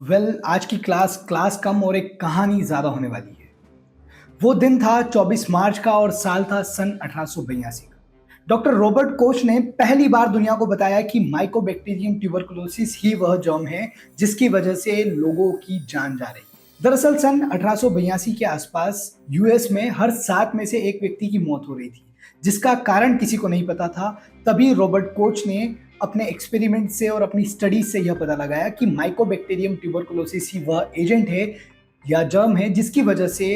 आज की क्लास कम और एक कहानी ज्यादा होने वाली है। वो दिन था 24 मार्च का और साल था सन 1882 का। डॉक्टर रॉबर्ट कोच ने पहली बार दुनिया को बताया कि माइकोबैक्टीरियम ट्यूबरकुलोसिस ही वह जर्म है जिसकी वजह से लोगों की जान जा रही है। दरअसल सन 1882 के आसपास यूएस में हर 7 में से एक व्यक्ति की मौत हो रही थी, जिसका कारण किसी को नहीं पता था। तभी रॉबर्ट कोच ने अपने एक्सपेरिमेंट से और अपनी स्टडीज से यह पता लगाया कि माइकोबैक्टीरियम ट्यूबरकुलोसिस ही वह एजेंट है या जर्म है जिसकी वजह से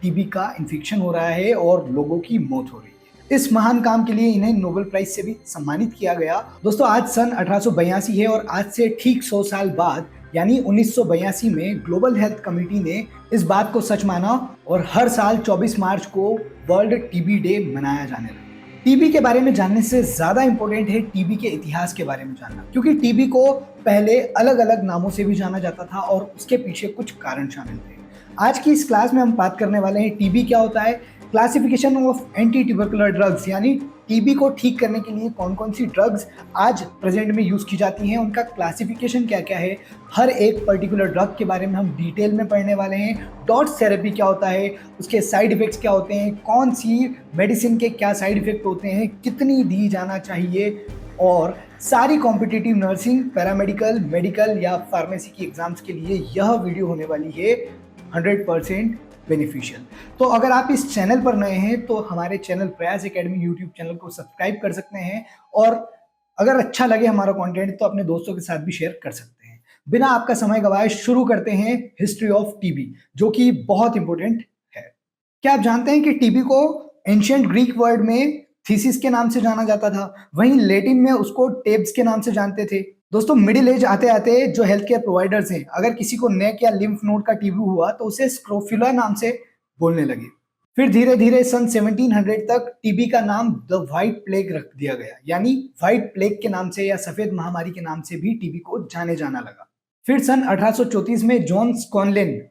टीबी का इन्फेक्शन हो रहा है और लोगों की मौत हो रही है। इस महान काम के लिए इन्हें नोबेल प्राइज से भी सम्मानित किया गया। दोस्तों, आज सन 1882 है और आज से ठीक 100 साल बाद यानी 1982 में ग्लोबल हेल्थ कमेटी ने इस बात को सच माना और हर साल 24 मार्च को वर्ल्ड टीबी डे मनाया जाने लगा। टीबी के बारे में जानने से ज्यादा इंपॉर्टेंट है टीबी के इतिहास के बारे में जानना, क्योंकि टीबी को पहले अलग अलग नामों से भी जाना जाता था और उसके पीछे कुछ कारण शामिल थे। आज की इस क्लास में हम बात करने वाले हैं टीबी क्या होता है, classification of anti tubercular drugs, यानी टीबी को ठीक करने के लिए कौन कौन सी ड्रग्स आज प्रेजेंट में यूज की जाती हैं, उनका क्लासिफिकेशन क्या क्या है, हर एक पर्टिकुलर ड्रग के बारे में हम डिटेल में पढ़ने वाले हैं। डॉट्स थेरेपी क्या होता है, उसके साइड इफेक्ट्स क्या होते हैं, कौन सी मेडिसिन के क्या साइड इफेक्ट होते हैं, कितनी दी जाना चाहिए, और सारी कॉम्पिटिटिव नर्सिंग, पैरामेडिकल, मेडिकल या फार्मेसी की एग्जाम्स के लिए यह वीडियो होने वाली है 100% बेनिफिशियल। तो अगर आप इस चैनल पर नए हैं तो हमारे चैनल प्रयास एकेडमी यूट्यूब चैनल को सब्सक्राइब कर सकते हैं, और अगर अच्छा लगे हमारा कंटेंट तो अपने दोस्तों के साथ भी शेयर कर सकते हैं। बिना आपका समय गवाए शुरू करते हैं हिस्ट्री ऑफ टीबी, जो कि बहुत इंपॉर्टेंट है। क्या आप जानते हैं कि टीबी को एंशियंट ग्रीक वर्ड में थीसिस के नाम से जाना जाता था, वहीं लेटिन में उसको टेब्स के नाम से जानते थे। दोस्तों, मिडिल एज आते आते जो हेल्थ केयर प्रोवाइडर्स हैं, अगर किसी को नेक या लिम्फ नोड का टीबी हुआ तो उसे स्क्रोफुला नाम से बोलने लगे। फिर धीरे धीरे सन 1700 तक टीबी का नाम द व्हाइट प्लेग रख दिया गया, यानी व्हाइट प्लेग के नाम से या सफेद महामारी के नाम से भी टीबी को जाने जाना लगा। फिर सन 1834 में जॉन स्कॉनलेन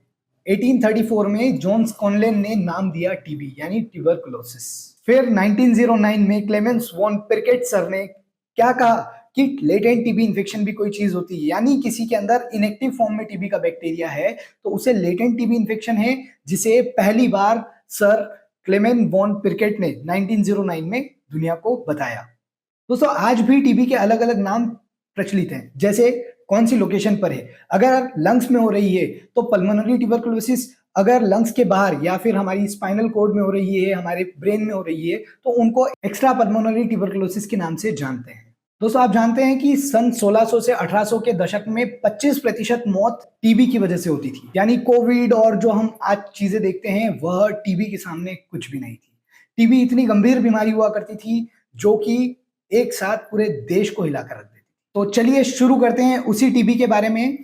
1834 में जॉन स्कॉनलेन ने नाम दिया टीबी, यानी ट्यूबरकुलोसिस। फिर 1909 में क्लेमेंस वॉन पिरकेट सर ने क्या कहा कि लेटेंट टीबी इन्फेक्शन भी कोई चीज होती है, यानी किसी के अंदर इनएक्टिव फॉर्म में टीबी का बैक्टीरिया है तो उसे लेटेंट टीबी इन्फेक्शन है, जिसे पहली बार सर क्लेमेन वॉन पिरकेट ने 1909 में दुनिया को बताया। दोस्तों, आज भी टीबी के अलग अलग नाम प्रचलित हैं, जैसे कौन सी लोकेशन पर है। अगर लंग्स में हो रही है तो पल्मोनरी ट्यूबरकुलोसिस, अगर लंग्स के बाहर या फिर हमारी स्पाइनल कॉर्ड में हो रही है, हमारे ब्रेन में हो रही है, तो उनको एक्स्ट्रा पल्मोनरी ट्यूबरकुलोसिस के नाम से जानते हैं। दोस्तों, आप जानते हैं कि सन 1600 से 1800 के दशक में 25% मौत टीबी की वजह से होती थी, यानी कोविड और जो हम आज चीजें देखते हैं वह टीबी के सामने कुछ भी नहीं थी। टीबी इतनी गंभीर बीमारी हुआ करती थी जो कि एक साथ पूरे देश को हिला कर रख देती। तो चलिए शुरू करते हैं उसी टीबी के बारे में।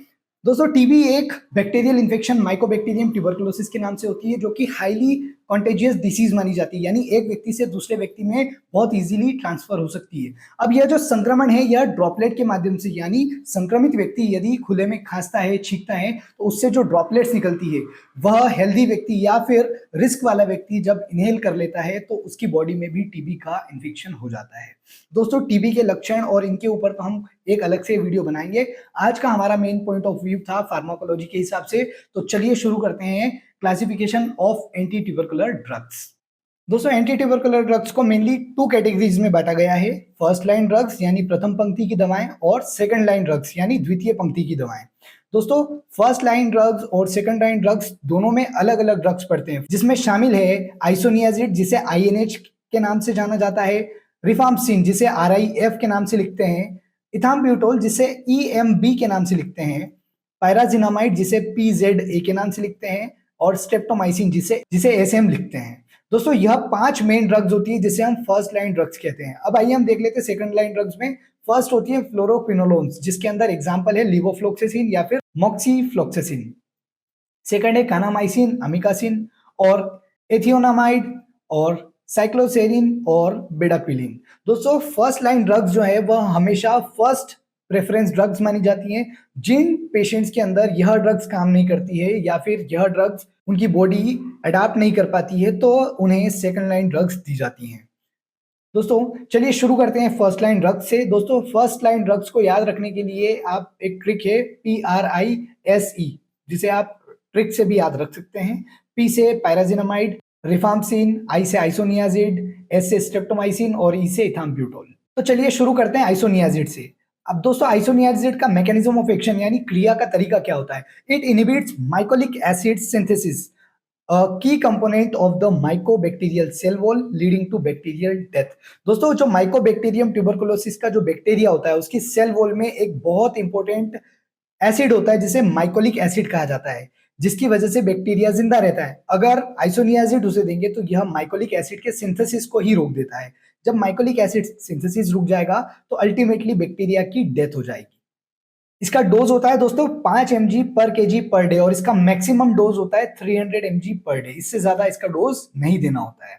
दोस्तों, टीबी एक बैक्टीरियल इन्फेक्शन माइकोबैक्टीरियम ट्यूबरकुलोसिस के नाम से होती है, जो कि हाईली कॉन्टेजियस डिसीज मानी जाती है, यानी एक व्यक्ति से दूसरे व्यक्ति में बहुत इजीली ट्रांसफर हो सकती है। अब यह जो संक्रमण है यह ड्रॉपलेट के माध्यम से, यानी संक्रमित व्यक्ति यदि खुले में खांसता है, छींकता है, तो उससे जो ड्रॉपलेट्स निकलती है वह हेल्दी व्यक्ति या फिर रिस्क वाला व्यक्ति जब इनहेल कर लेता है तो उसकी बॉडी में भी टीबी का इन्फेक्शन हो जाता है। दोस्तों, टीबी के लक्षण और इनके ऊपर तो हम एक अलग से वीडियो बनाएंगे। आज का हमारा मेन पॉइंट ऑफ व्यू था फार्माकोलॉजी के हिसाब से, तो चलिए शुरू करते हैं classification of anti tubercular drugs. दोस्तों, एंटी ट्यूबरकुलर ड्रग्स को मेनली 2 कैटेगरीज में बांटा गया है, फर्स्ट लाइन ड्रग्स यानी प्रथम पंक्ति की दवाएं और सेकंड लाइन ड्रग्स यानी द्वितीय पंक्ति की दवाएं। दोस्तों, फर्स्ट लाइन ड्रग्स और सेकंड लाइन ड्रग्स दोनों में अलग अलग ड्रग्स पड़ते हैं, जिसमें शामिल है आइसोनियाजिड, जिसे आईएनएच के नाम से जाना जाता है, रिफाम्पसिन, जिसे आरआईएफ के नाम से लिखते हैं, इथाम्ब्यूटोल, जिसे ईएमबी के नाम से लिखते हैं, पायराजिनामाइड, जिसे पीजेडए के नाम से लिखते हैं, और स्ट्रेप्टोमाइसिन, जिसे एसएम लिखते हैं। दोस्तों, यह 5 मेन ड्रग्स होती है जिसे हम फर्स्ट लाइन ड्रग्स कहते हैं। अब आइए हम देख लेते हैं सेकंड लाइन ड्रग्स में। फर्स्ट होती है फ्लोरोक्विनोलोन्स, जिसके अंदर एग्जांपल है लिवोफ्लोक्सेसिन या फिर मॉक्सीफ्लोक्सेसिन। सेकंड है कानामाइसिन, अमिकासिन और एथियोनामाइड और साइक्लोसेरिन और बेडाक्विलिन। दोस्तों, फर्स्ट लाइन ड्रग्स जो है वह हमेशा फर्स्ट प्रेफरेंस ड्रग्स मानी जाती हैं। जिन पेशेंट्स के अंदर यह ड्रग्स काम नहीं करती है या फिर यह ड्रग्स उनकी बॉडी अडाप्ट नहीं कर पाती है तो उन्हें सेकंड लाइन ड्रग्स दी जाती हैं। दोस्तों चलिए शुरू करते हैं फर्स्ट लाइन ड्रग्स से। दोस्तों फर्स्ट लाइन ड्रग्स को याद रखने के लिए आप एक ट्रिक है PRISE, जिसे आप ट्रिक से भी याद रख सकते हैं। P से पायराजिनामाइड, रिफाम्सिन, I से आइसोनियाजिड, S से स्ट्रेप्टोमाइसिन और E से इथाम्ब्यूटोल। तो चलिए शुरू करते हैं आइसोनियाजिड से। अब दोस्तों आइसोनियाजिड का मैकेनिज्म ऑफ एक्शन यानी क्रिया का तरीका क्या होता है? It inhibits mycolic acid synthesis, a key component of the mycobacterial cell wall leading to bacterial death। दोस्तों जो माइकोबैक्टीरियम ट्यूबरकुलोसिस का जो बैक्टीरिया होता है उसकी सेल वॉल में एक बहुत इंपॉर्टेंट एसिड होता है जिसे माइकोलिक एसिड कहा जाता है, जिसकी वजह से बैक्टीरिया जिंदा रहता है। अगर आइसोनियाजिड उसे देंगे तो यह माइकोलिक एसिड के सिंथेसिस को ही रोक देता है। जब माइकोलिक एसिड सिंथेसिस रुक जाएगा तो अल्टीमेटली बैक्टीरिया की डेथ हो जाएगी। इसका डोज होता है दोस्तों 5 mg पर केजी पर डे और इसका मैक्सिमम डोज होता है 300 mg पर डे। इससे ज्यादा इसका डोज नहीं देना होता है।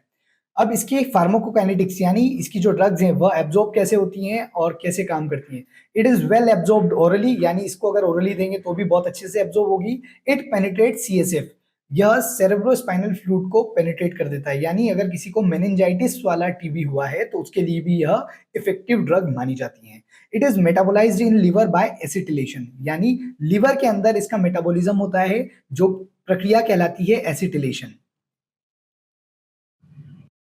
अब इसकी फार्माकोकाइनेटिक्स यानी इसकी जो ड्रग्स हैं वह एब्जॉर्ब कैसे होती हैं और कैसे काम करती हैं। It is well absorbed orally, यानी इसको अगर ओरली देंगे तो भी बहुत अच्छे से एब्जॉर्ब होगी। इट पेनिट्रेट CSF, यह सेरेब्रोस्पाइनल फ्लूइड को पेनिट्रेट कर देता है, यानी अगर किसी को मेनिंजाइटिस वाला टीबी हुआ है तो उसके लिए भी यह इफेक्टिव ड्रग मानी जाती है। It is metabolised in liver by acetylation, यानी लिवर के अंदर इसका मेटाबॉलिज्म होता है जो प्रक्रिया कहलाती है एसिटिलेशन।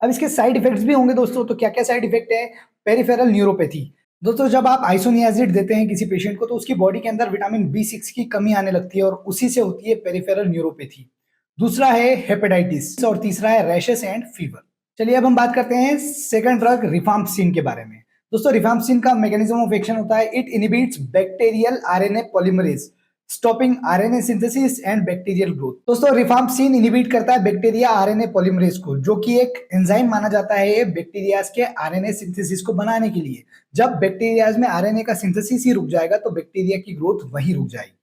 अब इसके साइड इफेक्ट्स भी होंगे दोस्तों, तो क्या क्या साइड इफेक्ट है? Peripheral neuropathy. दोस्तों जब आप आइसोनियाजिड देते हैं किसी पेशेंट को तो उसकी बॉडी के अंदर विटामिन B6 की कमी आने लगती है और उसी से होती है पेरिफेरल न्यूरोपैथी। दूसरा है हेपेटाइटिस और तीसरा है रैशेस एंड फीवर। चलिए अब हम बात करते हैं सेकंड ड्रग रिफाम्पसिन के बारे में। दोस्तों रिफाम्पसिन का मैकेनिज्म ऑफ एक्शन होता है it inhibits bacterial RNA polymerase, stopping RNA synthesis and bacterial growth. दोस्तों रिफाम्पसिन इनहिबिट करता है बैक्टीरिया RNA पॉलीमरेज को, जो कि एक एंजाइम माना जाता है बैक्टीरियाज के RNA सिंथेसिस को बनाने के लिए। जब बैक्टीरियाज में RNA का सिंथेसिस ही रुक जाएगा तो बैक्टीरिया की ग्रोथ वहीं रुक जाएगी।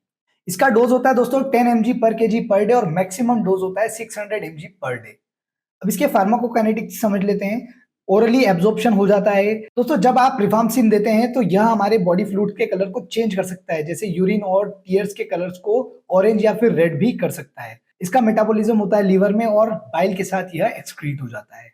इसका डोज होता है दोस्तों 10 mg पर केजी पर डे और मैक्सिमम डोज होता है 600 mg पर डे। अब इसके फार्माकोकाइनेटिक्स समझ लेते हैं। ओरली एब्जॉर्प्शन हो जाता है। दोस्तों जब आप रिफाम्पसिन देते हैं तो यह हमारे बॉडी फ्लूइड के कलर को चेंज कर सकता है, जैसे यूरिन और टीयर्स के कलर्स को ऑरेंज या फिर रेड भी कर सकता है। इसका मेटाबॉलिज्म होता है लीवर में और बाइल के साथ यह एक्सक्रीट हो जाता है।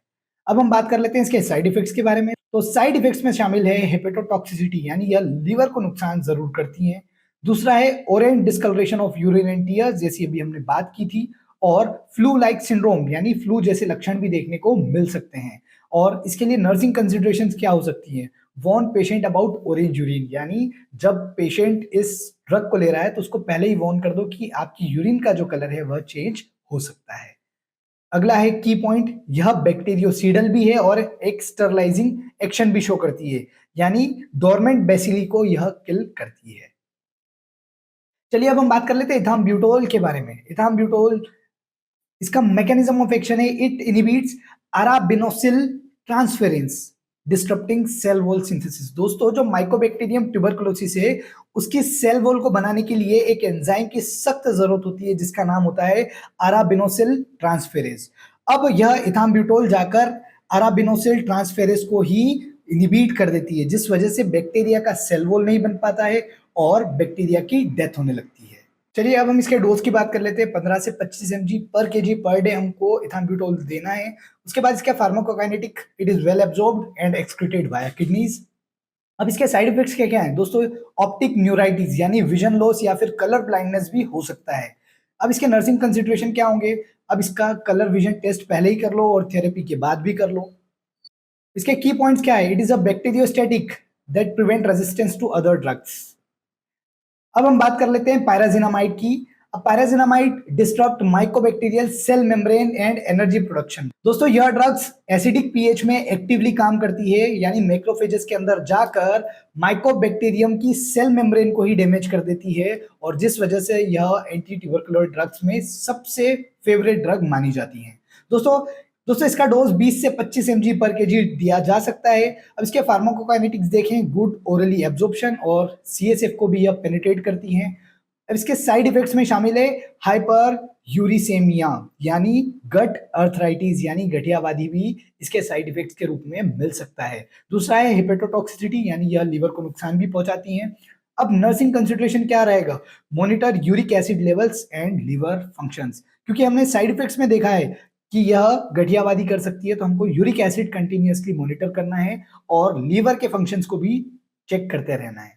अब हम बात कर लेते हैं इसके साइड इफेक्ट्स के बारे में। तो साइड इफेक्ट्स में शामिल है हेपेटोटॉक्सिसिटी, यानी यह लीवर को नुकसान जरूर करती है। दूसरा है orange discolouration of urine and tears, जैसी अभी हमने बात की थी। और फ्लू लाइक सिंड्रोम, यानी फ्लू जैसे लक्षण भी देखने को मिल सकते हैं। और इसके लिए नर्सिंग कंसिडरेशंस क्या हो सकती हैं? Warn patient about orange urine, यानी जब पेशेंट इस ड्रग को ले रहा है तो उसको पहले ही वॉर्न कर दो कि आपकी यूरिन का जो कलर है वह चेंज हो सकता है। अगला है की पॉइंट, यह बैक्टीरियोसीडल भी है और एक स्टरलाइजिंग एक्शन भी शो करती है, यानी डोरमेंट बेसिली को यह किल करती है। चलिए अब हम बात कर लेते हैं इथाम्ब्यूटोल के बारे में। इथाम्ब्यूटोल, इसका मैकेनिज्म ऑफ एक्शन है it inhibits arabinosyl transferase, disturbing cell wall synthesis. दोस्तों जो माइकोबैक्टीरियम ट्यूबरकुलोसिस है उसकी सेल वॉल को बनाने के लिए एक एंजाइम की सख्त जरूरत होती है जिसका नाम होता है अराबिनोसिल ट्रांसफेरेज। अब यह इथाम्ब्यूटोल जाकर अराबिनोसिल ट्रांसफेरेज को ही इनहिबिट कर देती है, जिस वजह से बैक्टीरिया का सेल वॉल नहीं बन पाता है और बैक्टीरिया की डेथ होने लगती है। चलिए अब हम इसके डोज की बात कर लेते हैं। 15 से 25 mg पर केजी पर डे हमको इथाम्ब्यूटोल देना है। उसके बाद इसका pharmacokinetic, it is well absorbed and excreted via kidneys. अब इसके साइड इफेक्ट्स क्या क्या हैं? दोस्तों ऑप्टिक न्यूराइटिस यानी विजन लॉस या फिर कलर ब्लाइंडनेस भी हो सकता है। अब इसके नर्सिंग कंसिडरेशन क्या होंगे? अब इसका कलर विजन टेस्ट पहले ही कर लो और थेरेपी के बाद भी कर लो। इसके की पॉइंट्स क्या है? It is a bacteriostatic that prevent resistance to other drugs. अब हम बात कर लेते हैं पायराजिनामाइड की। अब pyrazinamide disturb mycobacterial cell membrane and energy production. दोस्तों यह ड्रग्स एसिडिक पीएच में एक्टिवली काम करती है, यानी मैक्रोफेजेस के अंदर जाकर माइकोबैक्टीरियम की सेल मेम्ब्रेन को ही डैमेज कर देती है और जिस वजह से यह एंटी ट्यूबरकुलोर ड्रग्स में सबसे फेवरेट ड्रग मानी जाती है। दोस्तों दोस्तों इसका डोज 20 से 25 mg पर केजी दिया जा सकता है। अब इसके फार्माकोकाइनेटिक्स देखें, गुड ओरली एब्जॉर्प्शन और CSF को भी यह पेनिट्रेट करती हैं। अब इसके साइड इफेक्ट्स में शामिल है हाइपर यूरिसेमिया, यानी गट अर्थराइटिस, यानी गठियावादी भी इसके साइड इफेक्ट्स के रूप में मिल सकता है। दूसरा है हेपेटोटॉक्सिसिटी, यानी यह लीवर को नुकसान भी पहुंचाती है। अब नर्सिंग कंसिडरेशन क्या रहेगा? Monitor uric acid levels and liver functions, क्योंकि हमने साइड इफेक्ट्स में देखा है कि यह गठियावादी कर सकती है, तो हमको यूरिक एसिड कंटिन्यूअसली मॉनिटर करना है और लीवर के फंक्शंस को भी चेक करते रहना है।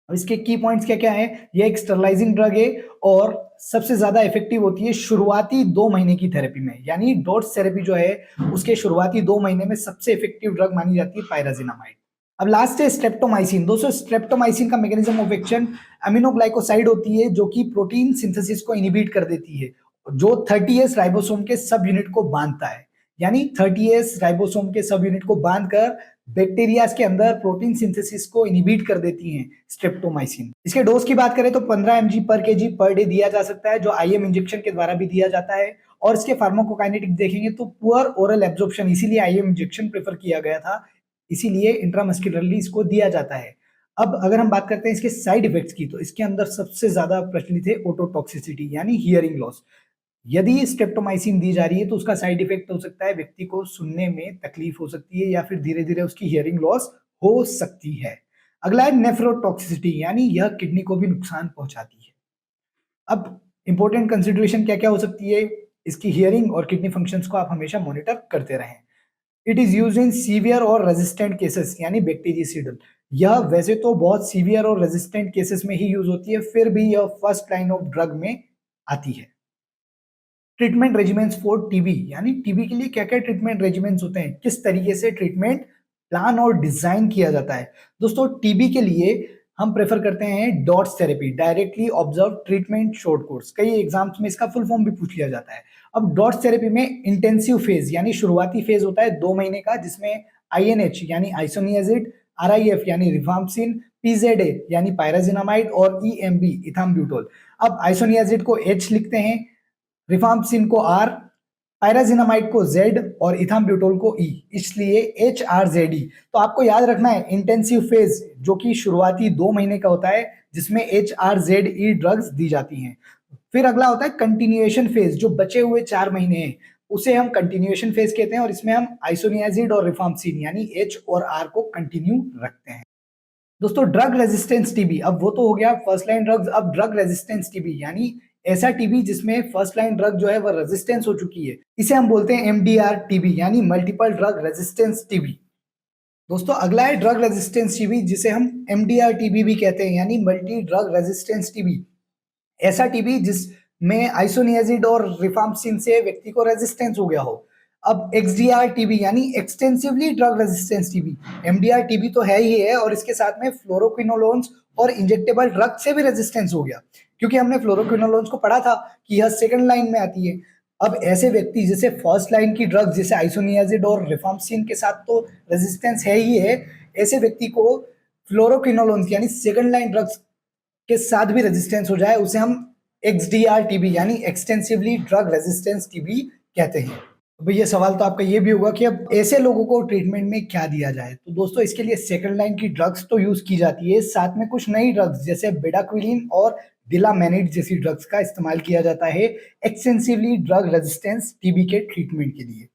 अब इसके की पॉइंट्स क्या-क्या हैं? ये एक स्टरलाइजिंग ड्रग है और सबसे ज़्यादा इफेक्टिव होती है शुरुआती 2 महीने की थेरेपी में। यानी डॉट्स थेरेपी जो है, उसके शुरुआती 2 महीने में सबसे इफेक्टिव ड्रग मानी जाती है पायराजिनामाइड। अब लास्ट है स्ट्रेप्टोमाइसिन। दोस्तों, स्ट्रेप्टोमाइसिन का मैकेनिज्म ऑफ एक्शन अमीनोग्लाइकोसाइड होती है, जो कि प्रोटीन सिंथेसिस को इनहिबिट कर देती है, जो 30S राइबोसोम के सब यूनिट को बांधता है। यानी 30S राइबोसोम के सब यूनिट को बांधकर बैक्टीरियाज के अंदर प्रोटीन सिंथेसिस को इनहिबिट कर देती हैं स्ट्रेप्टोमाइसिन। इसके डोज की बात करें तो 15 mg पर केजी पर डे दिया जा सकता है, जो आईएम इंजेक्शन के द्वारा भी दिया जाता है। और इसके फार्माकोकाइनेटिक देखेंगे तो पुअर ओरल एब्जॉर्प्शन, इसीलिए आईएम इंजेक्शन प्रेफर किया गया था, इसीलिए इंट्रामस्कुलरली इसको दिया जाता है। अब अगर हम बात करते हैं इसके साइड इफेक्ट्स की, तो इसके अंदर सबसे ज्यादा प्रचलित है ओटोटॉक्सिसिटी यानी हियरिंग लॉस। यदि स्ट्रेप्टोमाइसिन दी जा रही है तो उसका साइड इफेक्ट हो सकता है व्यक्ति को सुनने में तकलीफ हो सकती है या फिर धीरे-धीरे उसकी हियरिंग लॉस हो सकती है। अगला है नेफ्रोटॉक्सिसिटी, यानी यह किडनी को भी नुकसान पहुंचाती है। अब इंपॉर्टेंट कंसिडरेशन क्या-क्या हो सकती है? इसकी हियरिंग और किडनी फंक्शंस को आप हमेशा मॉनिटर करते रहें। It is used in severe और रेजिस्टेंट केसेस यानी बैक्टीरियसिडल। यह वैसे तो बहुत सीवियर और रेजिस्टेंट केसेस में ही यूज होती है, फिर भी यह फर्स्ट लाइन ऑफ ड्रग में आती है। ट्रीटमेंट रेजिमेंट्स फॉर टीबी, यानी टीबी के लिए क्या-क्या ट्रीटमेंट रेजिमेंट्स होते हैं, किस तरीके से ट्रीटमेंट प्लान और डिजाइन किया जाता है। दोस्तों, टीबी के लिए हम प्रेफर करते हैं dots therapy, directly observe treatment short course. कई एग्जाम्स में इसका फुल फॉर्म भी पूछ लिया जाता है। अब डॉट्स थेरेपी में इंटेंसिव फेज यानी शुरुआती फेज होता है 2 महीने का, जिसमें आईएनएच यानी आइसोनियाजिड, आरआईएफ यानी रिफाम्पिसिन, पीजेडए यानी पायराजिनामाइड और ईएमबी इथाम्ब्यूटोल। अब आइसोनियाजिड को एच लिखते हैं, रिफाम्पिसिन को आर, पायराजिनामाइड को जेड और इथाम्ब्यूटोल को ई, इसलिए एच आर जेड ई। तो आपको याद रखना है इंटेंसिव फेज जो कि शुरुआती 2 महीने का होता है, जिसमें एच आर जेड ई ड्रग्स दी जाती हैं। फिर अगला होता है कंटिन्यूएशन फेज, जो बचे हुए 4 महीने हैं उसे हम कंटिन्यूएशन फेज कहते हैं और इसमें हम आइसोनियाजिड और रिफाम्पिसिन यानी एच और आर को कंटिन्यू रखते हैं। दोस्तों, ड्रग रेजिस्टेंस टीबी, अब वो तो हो गया फर्स्ट लाइन ड्रग्स। अब ड्रग रेजिस्टेंस टीबी यानी ऐसा टीबी जिसमें फर्स्ट लाइन ड्रग जो है वह रेजिस्टेंस हो चुकी है, इसे हम बोलते हैं एमडीआर टीबी यानी मल्टीपल ड्रग रेजिस्टेंस टीबी। दोस्तों, अगला है ड्रग रेजिस्टेंस टीबी, जिसे हम एमडीआर टीबी भी कहते हैं यानी मल्टी ड्रग रेजिस्टेंस टीबी। ऐसा टीबी जिसमें आइसोनियाजिड और रिफाम्पिसिन से व्यक्ति को रेजिस्टेंस हो गया हो। अब एक्सडीआर टीबी यानी extensively drug resistance TB. MDR TB तो है ही है और इसके साथ में फ्लोरोक्विनोलोन्स और इंजेक्टेबल ड्रग से भी रेजिस्टेंस हो गया, क्योंकि हमने फ्लोरोक्विनोलोन्स को पढ़ा था कि यह सेकंड लाइन में आती है। अब ऐसे व्यक्ति जैसे फर्स्ट लाइन की ड्रग जैसे आइसोनियाजिड और रिफाम्पिसिन के साथ तो रेजिस्टेंस है ही है, ऐसे व्यक्ति को फ्लोरोक्विनोलोन्स यानी सेकंड लाइन ड्रग्स के साथ भी रेजिस्टेंस हो जाए, उसे हम एक्सडीआर टीबी यानी एक्सटेंसिवली ड्रग रेजिस्टेंस टीबी कहते हैं। अब ये सवाल तो आपका ये भी होगा कि अब ऐसे लोगों को ट्रीटमेंट में क्या दिया जाए। तो दोस्तों, इसके लिए सेकंड लाइन की ड्रग्स तो यूज की जाती है, साथ में कुछ नई ड्रग्स जैसे बेडाक्विलिन और डिलामेनिड जैसी ड्रग्स का इस्तेमाल किया जाता है एक्सटेंसिवली ड्रग रेजिस्टेंस टीबी के ट्रीटमेंट के लिए।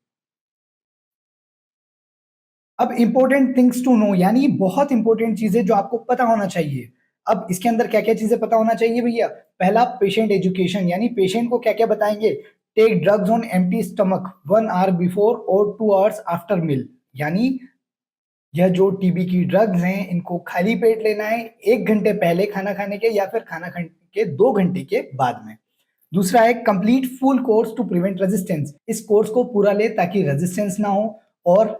अब इंपॉर्टेंट थिंग्स टू नो, यानी बहुत इंपॉर्टेंट चीजें जो आपको पता होना चाहिए। अब इसके अंदर क्या क्या चीजें पता होना चाहिए भैया? पहला, पेशेंट एजुकेशन, यानी पेशेंट को क्या क्या बताएंगे। Take drugs on empty stomach 1 hour before और 2 आवर्स आफ्टर मील, यानी यह जो टीबी की ड्रग्स हैं इनको खाली पेट लेना है 1 घंटे पहले खाना खाने के या फिर खाना खाने के 2 घंटे के बाद में। दूसरा है complete full course to prevent resistance, इस कोर्स को पूरा ले ताकि रेजिस्टेंस ना हो। और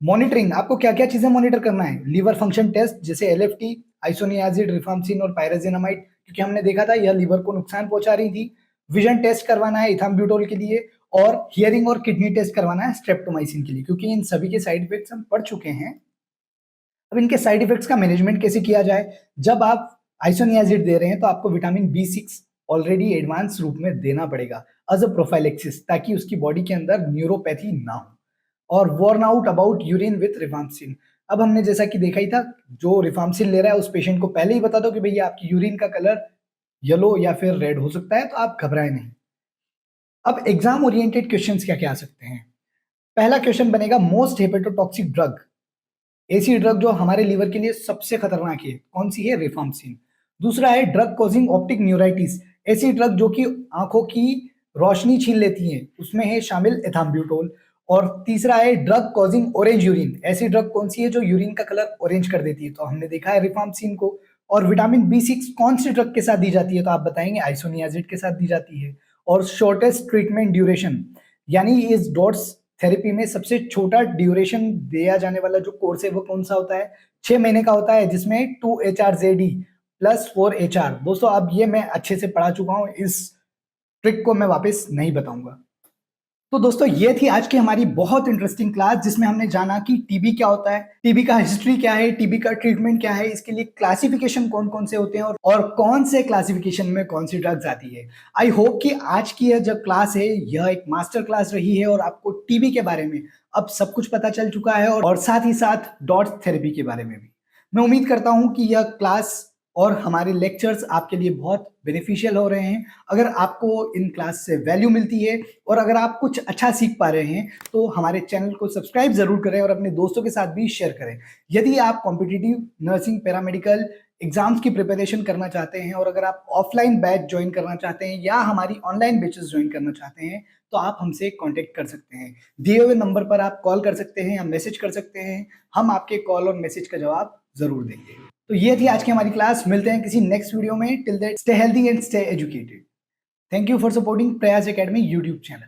मॉनिटरिंग, आपको क्या क्या चीजें मॉनिटर करना है? लीवर फंक्शन टेस्ट जैसे एलएफटी, आइसोनियाजिड, रिफाम्पिसिन और पायराजिनामाइड, क्योंकि हमने देखा था यह लीवर को नुकसान पहुंचा रही थी। विजन टेस्ट करवाना है इथाम्ब्यूटोल के लिए और हियरिंग और किडनी टेस्ट करवाना है स्ट्रेप्टोमाइसिन के लिए, क्योंकि इन सभी के साइड इफेक्ट्स हम पढ़ चुके हैं। अब इनके साइड इफेक्ट्स का मैनेजमेंट कैसे किया जाए? जब आप आइसोनियाजिड दे रहे हैं तो आपको विटामिन B6 ऑलरेडी एडवांस रूप में देना पड़ेगा एज अ प्रोफाइलेक्सिस, ताकि उसकी बॉडी के अंदर न्यूरोपैथी ना हो। और worn out about urine with rifampicin, अब हमने जैसा कि देखा ही था, जो रिफाम्पिसिन ले रहा है उस पेशेंट को पहले ही बता दो कि भैया आपकी यूरिन का कलर येलो या फिर रेड हो सकता है, तो आप घबराएं नहीं। अब एग्जाम ओरिएंटेड क्वेश्चंस क्या क्या आ सकते हैं? पहला क्वेश्चन बनेगा मोस्ट हेपेटोटॉक्सिक ड्रग, ऐसी ड्रग जो हमारे लीवर के लिए सबसे खतरनाक है, कौन सी है? रिफाम्पिसिन। दूसरा है ड्रग कॉजिंग ऑप्टिक न्यूराइटिस, ऐसी ड्रग जो कि आंखों की रोशनी छीन लेती हैं, उसमें है शामिल एथाम्ब्यूटोल। और तीसरा है ड्रग कॉजिंग ऑरेंज यूरिन। ऐसी ड्रग कौन सी है जो यूरिन का कलर ऑरेंज कर देती है? तो हमने देखा है रिफाम्पिसिन को। और विटामिन B6 कौन सी ड्रग के साथ दी जाती है? तो आप बताएंगे आइसोनियाजिड के साथ दी जाती है। और शॉर्टेस्ट ट्रीटमेंट ड्यूरेशन, यानी इस डॉट्स थेरेपी में सबसे छोटा ड्यूरेशन दिया जाने वाला जो कोर्स है वो कौन सा होता है? 6 महीने का होता है, जिसमें 2 HRZD प्लस 4 HR। दोस्तों अब ये मैं अच्छे से पढ़ा चुका हूँ, इस ट्रिक को मैं वापस नहीं बताऊंगा। तो दोस्तों ये थी आज की हमारी बहुत इंटरेस्टिंग क्लास, जिसमें हमने जाना कि टीबी क्या होता है, टीबी का हिस्ट्री क्या है, टीबी का ट्रीटमेंट क्या है, इसके लिए क्लासिफिकेशन कौन कौन से होते हैं और कौन से क्लासिफिकेशन में कौन सी ड्रग्स आती है। आई होप कि आज की यह जो क्लास है यह एक मास्टर क्लास रही है और आपको टीबी के बारे में अब सब कुछ पता चल चुका है, और साथ ही साथ डॉट थेरेपी के बारे में भी। मैं उम्मीद करता हूं कि यह क्लास और हमारे लेक्चर्स आपके लिए बहुत बेनिफिशियल हो रहे हैं। अगर आपको इन क्लास से वैल्यू मिलती है और अगर आप कुछ अच्छा सीख पा रहे हैं तो हमारे चैनल को सब्सक्राइब जरूर करें और अपने दोस्तों के साथ भी शेयर करें। यदि आप कॉम्पिटिटिव नर्सिंग पैरामेडिकल एग्जाम्स की प्रिपरेशन करना चाहते हैं और अगर आप ऑफलाइन बैच ज्वाइन करना चाहते हैं या हमारी ऑनलाइन बैचेस ज्वाइन करना चाहते हैं तो आप हमसे कांटेक्ट कर सकते हैं। दिए हुए नंबर पर आप कॉल कर सकते हैं या मैसेज कर सकते हैं, हम आपके कॉल और मैसेज का जवाब जरूर देंगे। तो ये थी आज की हमारी क्लास, मिलते हैं किसी नेक्स्ट वीडियो में। Till that stay healthy and stay educated. Thank you for supporting प्रयास एकेडमी यूट्यूब चैनल।